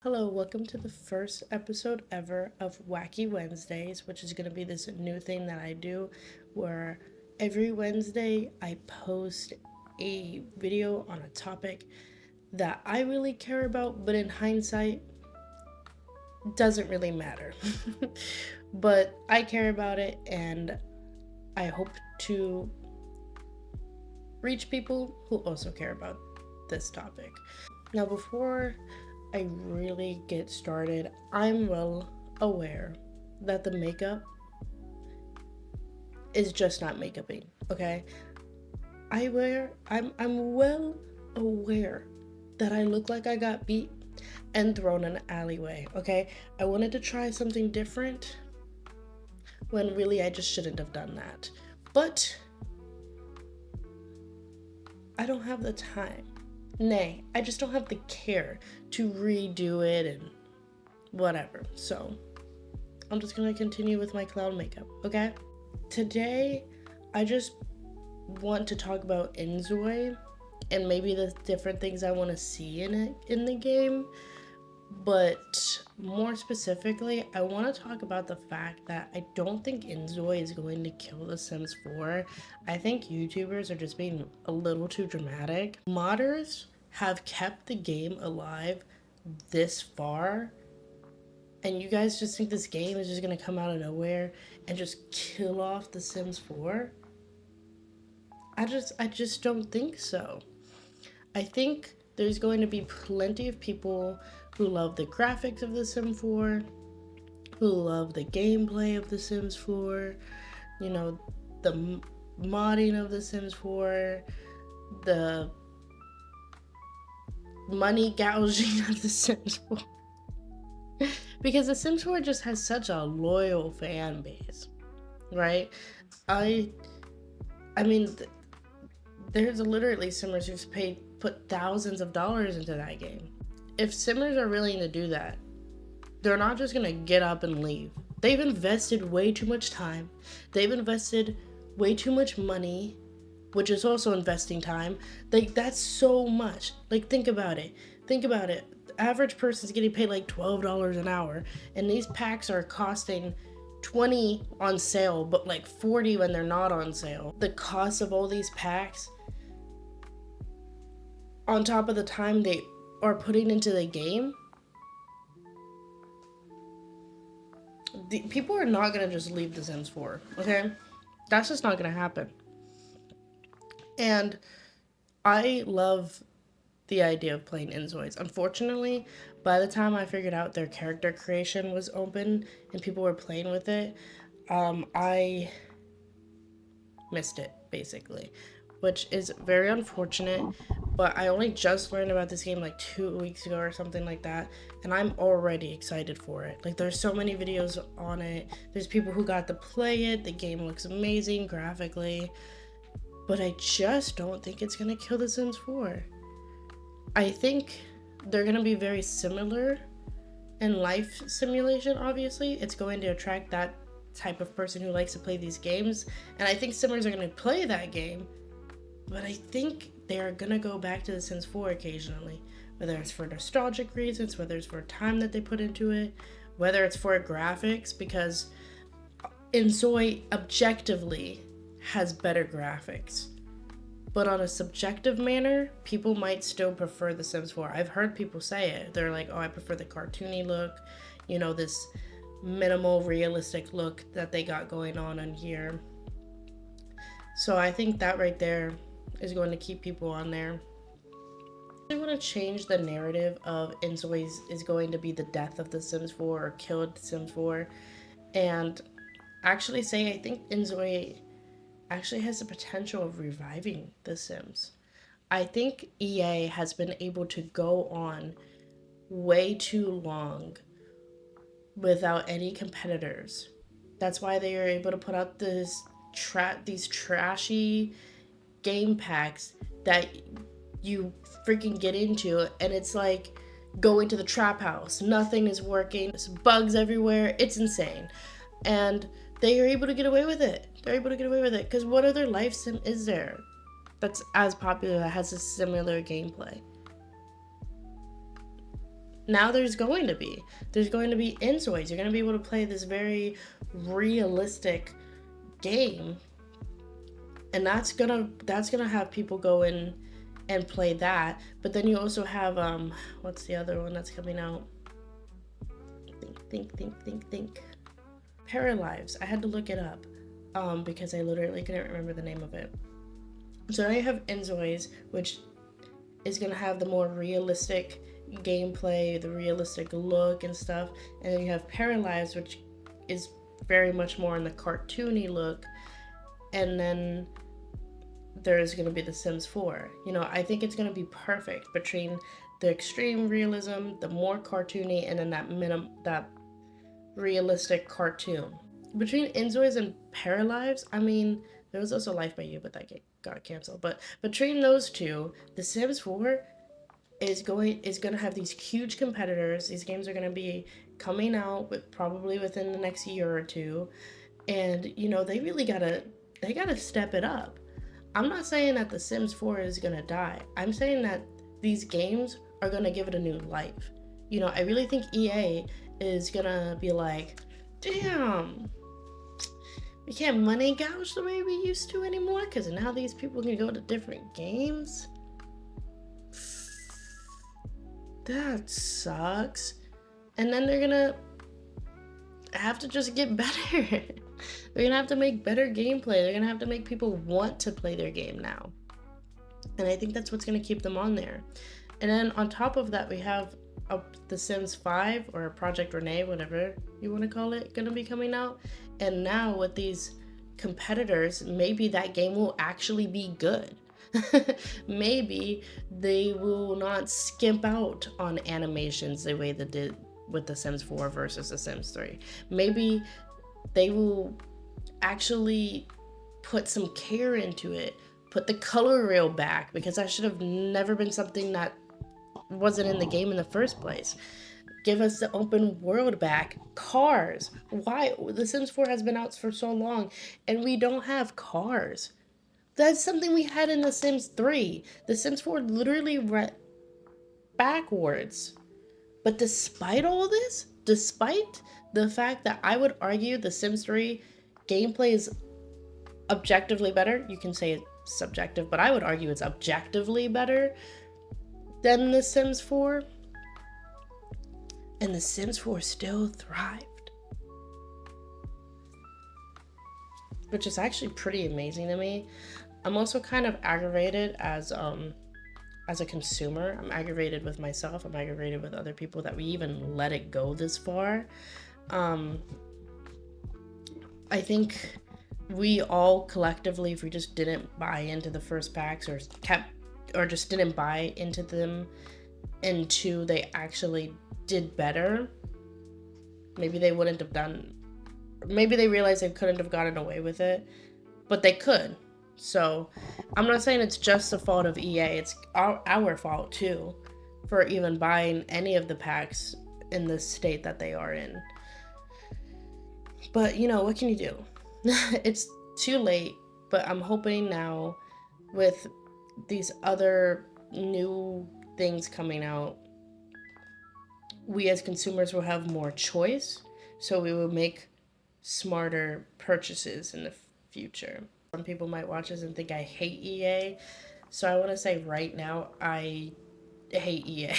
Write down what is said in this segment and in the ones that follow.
Hello, welcome to the first episode ever of Wacky Wednesdays, which is going to be this new thing that I do where every Wednesday I post a video on a topic that I really care about, but in hindsight, doesn't really matter. But I care about it and I hope to reach people who also care about this topic. Now, before I really get started, I'm well aware that the makeup is just not makeuping, okay? I'm well aware that I look like I got beat and thrown in an alleyway, okay? I wanted to try something different when really I just shouldn't have done that. But I don't have the time. Nay, I just don't have the care to redo it and whatever. So I'm just gonna continue with my clown makeup, okay? Today, I just want to talk about INZOI and maybe the different things I want to see in it in the game. But more specifically, I want to talk about the fact that I don't think INZOI is going to kill The Sims 4. I think YouTubers are just being a little too dramatic. Modders have kept the game alive this far, and you guys just think this game is just gonna come out of nowhere and just kill off The Sims 4? I just don't think so. I think there's going to be plenty of people who love the graphics of The Sims 4, who love the gameplay of The Sims 4, you know, the modding of The Sims 4, the money gouging of The Sims 4. Because The Sims 4 just has such a loyal fan base, right? I mean, there's literally Simmers who've put thousands of dollars into that game. If Simmers are willing to do that, they're not just gonna get up and leave. They've invested way too much time. They've invested way too much money, which is also investing time. Like, that's so much. Like, think about it. The average person's getting paid like $12 an hour, and these packs are costing 20 on sale, but like 40 when they're not on sale. The cost of all these packs, on top of the time they are putting into the game, people are not gonna just leave The Sims 4, okay? That's just not gonna happen. And I love the idea of playing INZOIs. Unfortunately, by the time I figured out their character creation was open and people were playing with it, I missed it, basically, which is very unfortunate. But I only just learned about this game like 2 weeks ago or something like that, and I'm already excited for it. Like, there's so many videos on it. There's people who got to play it. The game looks amazing graphically, but I just don't think it's gonna kill The Sims 4. I think they're gonna be very similar in life simulation. Obviously, it's going to attract that type of person who likes to play these games, and I think Simmers are gonna play that game. But I think they're gonna go back to The Sims 4 occasionally, whether it's for nostalgic reasons, whether it's for time that they put into it, whether it's for graphics, because INZOI objectively has better graphics. But on a subjective manner, people might still prefer The Sims 4. I've heard people say it. They're like, oh, I prefer the cartoony look, this minimal realistic look that they got going on in here. So I think that right there is going to keep people on there. I want to change the narrative of INZOI is going to be the death of The Sims 4 or killed The Sims 4, and actually say I think INZOI actually has the potential of reviving The Sims. I think EA has been able to go on way too long without any competitors. That's why they are able to put out these trashy game packs that you freaking get into, and it's like going to the trap house. Nothing is working. There's bugs everywhere. It's insane. And they are able to get away with it. Because what other life sim is there that's as popular that has a similar gameplay? Now there's going to be INZOIs. You're going to be able to play this very realistic game, and that's gonna have people go in and play that. But then you also have what's the other one that's coming out? Think. Paralives. I had to look it up because I literally couldn't remember the name of it. So now you have INZOIs, which is gonna have the more realistic gameplay, the realistic look and stuff, and then you have Paralives, which is very much more in the cartoony look, and then there's going to be the Sims 4. You know, I think it's going to be perfect between the extreme realism, the more cartoony, and then that realistic cartoon. Between INZOIs and Paralives, I mean, there was also Life by You, but that got canceled. But between those two, the Sims 4 is going to have these huge competitors. These games are going to be coming out probably within the next year or two, and you know, they gotta step it up. I'm not saying that The Sims 4 is gonna die. I'm saying that these games are gonna give it a new life. You know, I really think EA is gonna be like, damn, we can't money gouge the way we used to anymore because now these people can go to different games. That sucks. And then they're gonna have to just get better. They're gonna have to make better gameplay. They're gonna have to make people want to play their game now. And I think that's what's gonna keep them on there. And then on top of that, we have The Sims 5 or Project Renee, whatever you want to call it, gonna be coming out. And now with these competitors, maybe that game will actually be good. Maybe they will not skimp out on animations the way they did with The Sims 4 versus The Sims 3. Maybe they will actually put some care into it, put the color reel back, because that should have never been something that wasn't in the game in the first place. Give us the open world back. Cars. Why? The Sims 4 has been out for so long and we don't have cars. That's something we had in The Sims 3. The Sims 4 literally went backwards. But despite all this, despite the fact that I would argue The Sims 3 gameplay is objectively better, you can say it's subjective, but I would argue it's objectively better than The Sims 4, and The Sims 4 still thrived, which is actually pretty amazing to me. I'm also kind of aggravated as a consumer. I'm aggravated with myself. I'm aggravated with other people that we even let it go this far. I think we all collectively, if we just didn't buy into the first packs or just didn't buy into them until they actually did better, maybe they wouldn't have done. Maybe they realized they couldn't have gotten away with it, but they could. So I'm not saying it's just the fault of EA. It's our fault too for even buying any of the packs in the state that they are in. But you know, what can you do? It's too late, but I'm hoping now with these other new things coming out, we as consumers will have more choice, so we will make smarter purchases in the future. Some people might watch this and think I hate EA, so I want to say right now, I hate EA.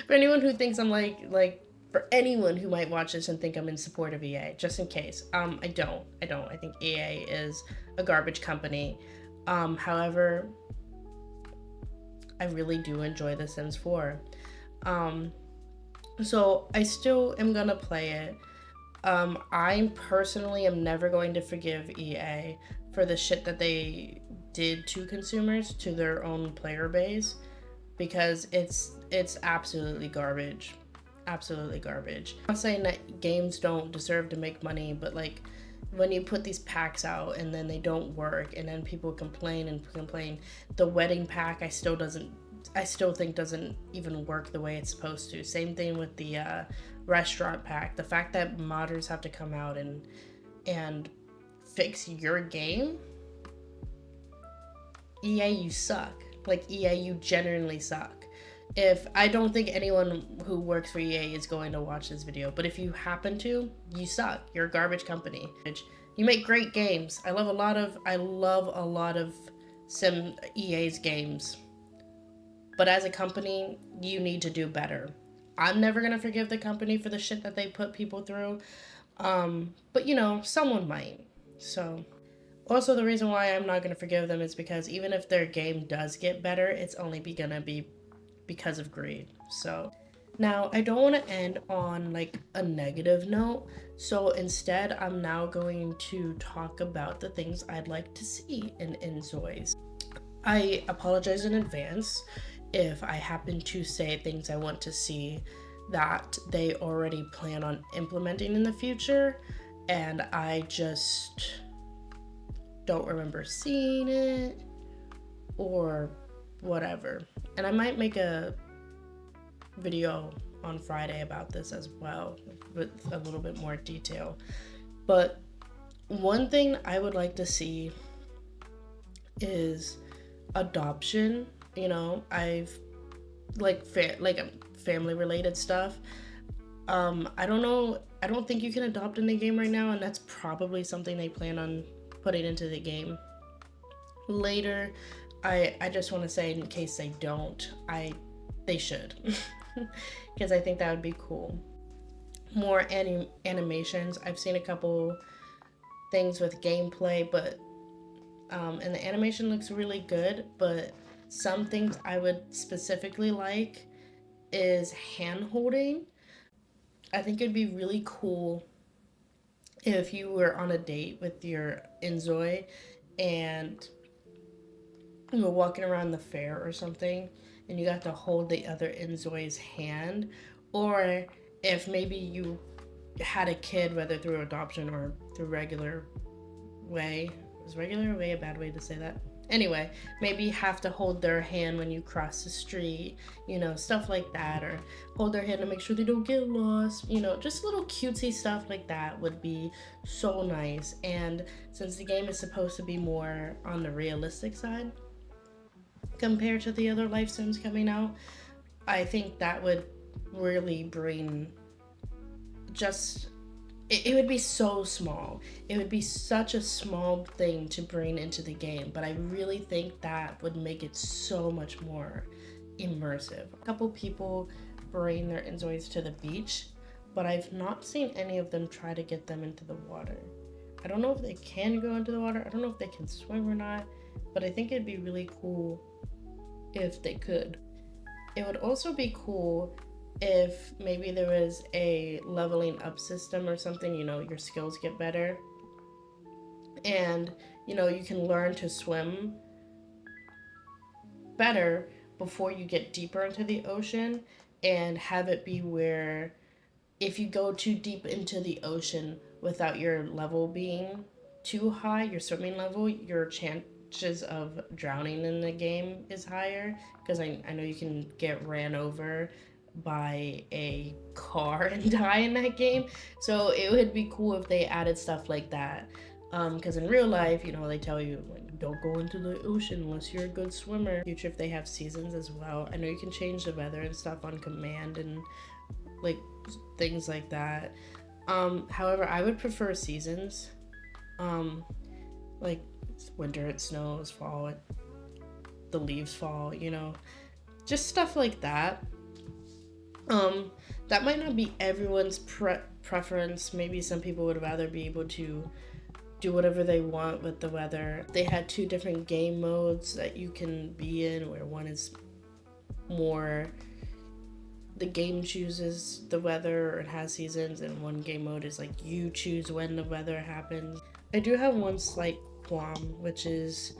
For anyone who thinks I'm for anyone who might watch this and think I'm in support of EA, just in case, I don't. I think EA is a garbage company. However, I really do enjoy The Sims 4. So I still am gonna play it. I personally am never going to forgive EA for the shit that they did to consumers, to their own player base, because it's absolutely garbage. Absolutely garbage. I'm not saying that games don't deserve to make money, but like when you put these packs out and then they don't work and then people complain. The wedding pack I still think doesn't even work the way it's supposed to. Same thing with the restaurant pack. The fact that modders have to come out and fix your game. EA, you suck. Like EA, you genuinely suck. If I don't think anyone who works for EA is going to watch this video, but if you happen to, you suck. You're a garbage company. You make great games. I love a lot of Sim EA's games. But as a company, you need to do better. I'm never gonna forgive the company for the shit that they put people through. But you know, someone might. So also the reason why I'm not gonna forgive them is because even if their game does get better, it's only gonna be because of greed. So now I don't want to end on like a negative note. So instead, I'm now going to talk about the things I'd like to see in INZOIs. I apologize in advance if I happen to say things I want to see that they already plan on implementing in the future and I just don't remember seeing it or whatever. And I might make a video on Friday about this as well with a little bit more detail. But one thing I would like to see is adoption. You know, I've like family related stuff. I don't know. I don't think you can adopt in the game right now, and that's probably something they plan on putting into the game later. I just want to say in case they don't, they should, because I think that would be cool. More animations. I've seen a couple things with gameplay, but and the animation looks really good. But some things I would specifically like is hand holding. I think it'd be really cool if you were on a date with your INZOI and you were walking around the fair or something and you got to hold the other INZOI's hand, or if maybe you had a kid, whether through adoption or through regular way. Is regular way a bad way to say that? Anyway, maybe you have to hold their hand when you cross the street, you know, stuff like that, or hold their hand to make sure they don't get lost, you know, just little cutesy stuff like that would be so nice. And since the game is supposed to be more on the realistic side compared to the other life sims coming out, I think that would really bring just it would be so small. It would be such a small thing to bring into the game, but I really think that would make it so much more immersive. A couple people bring their INZOIs to the beach, but I've not seen any of them try to get them into the water. I don't know if they can go into the water. I don't know if they can swim or not, but I think it'd be really cool if they could. It would also be cool if maybe there was a leveling up system or something, you know, your skills get better and, you know, you can learn to swim better before you get deeper into the ocean, and have it be where if you go too deep into the ocean without your level being too high, your swimming level, your chances of drowning in the game is higher, because I know you can get ran over by a car and die in that game. So it would be cool if they added stuff like that, because in real life, you know, they tell you like, don't go into the ocean unless you're a good swimmer. Future, if they have seasons as well, I know you can change the weather and stuff on command and like things like that. However, I would prefer seasons. Like winter it snows, fall the leaves fall, you know, just stuff like that. That might not be everyone's preference. Maybe some people would rather be able to do whatever they want with the weather. They had two different game modes that you can be in, where one is more the game chooses the weather or it has seasons, and one game mode is like you choose when the weather happens. I do have one slight qualm, which is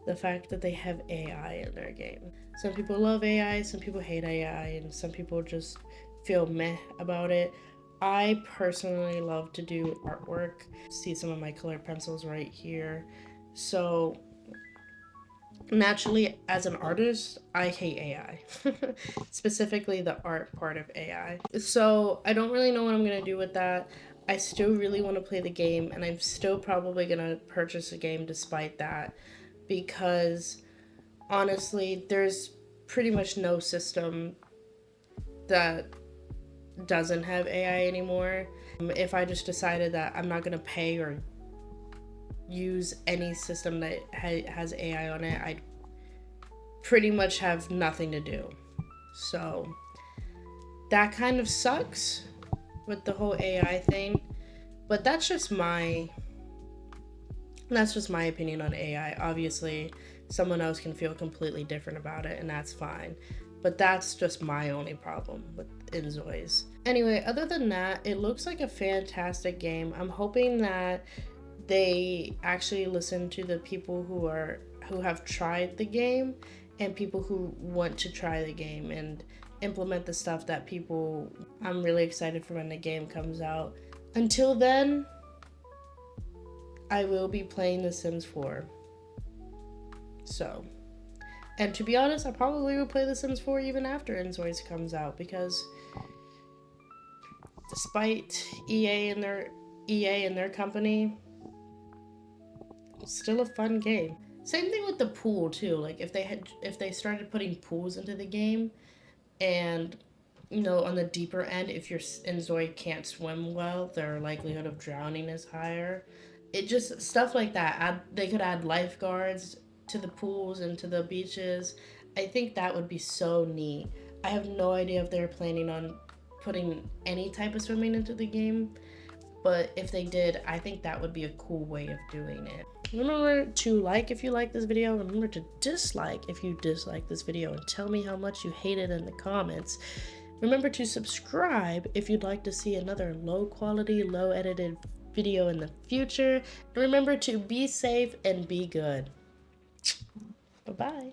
the fact that they have AI in their game. Some people love AI, some people hate AI, and some people just feel meh about it. I personally love to do artwork. See some of my colored pencils right here. So naturally, as an artist, I hate AI. Specifically the art part of AI. So I don't really know what I'm gonna do with that. I still really want to play the game, and I'm still probably gonna purchase a game despite that, because honestly, there's pretty much no system that doesn't have AI anymore. If I just decided that I'm not gonna pay or use any system that has AI on it, I'd pretty much have nothing to do. So that kind of sucks with the whole AI thing. But that's just my opinion on AI. Obviously, someone else can feel completely different about it, and that's fine. But that's just my only problem with INZOIs. Anyway, other than that, it looks like a fantastic game. I'm hoping that they actually listen to the people who have tried the game and people who want to try the game and implement the stuff that people. I'm really excited for when the game comes out. Until then, I will be playing The Sims 4. So, and to be honest, I probably will play The Sims 4 even after INZOIs comes out, because despite EA and their company, it's still a fun game. Same thing with the pool too. Like if they started putting pools into the game, and on the deeper end, if your INZOI can't swim well, their likelihood of drowning is higher. It just stuff like that. They could add lifeguards to the pools and to the beaches. I think that would be so neat. I have no idea if they're planning on putting any type of swimming into the game, but if they did, I think that would be a cool way of doing it. Remember to like if you like this video. Remember to dislike if you dislike this video, and tell me how much you hate it in the comments. Remember to subscribe if you'd like to see another low quality, low edited video in the future. And remember to be safe and be good. Bye-bye.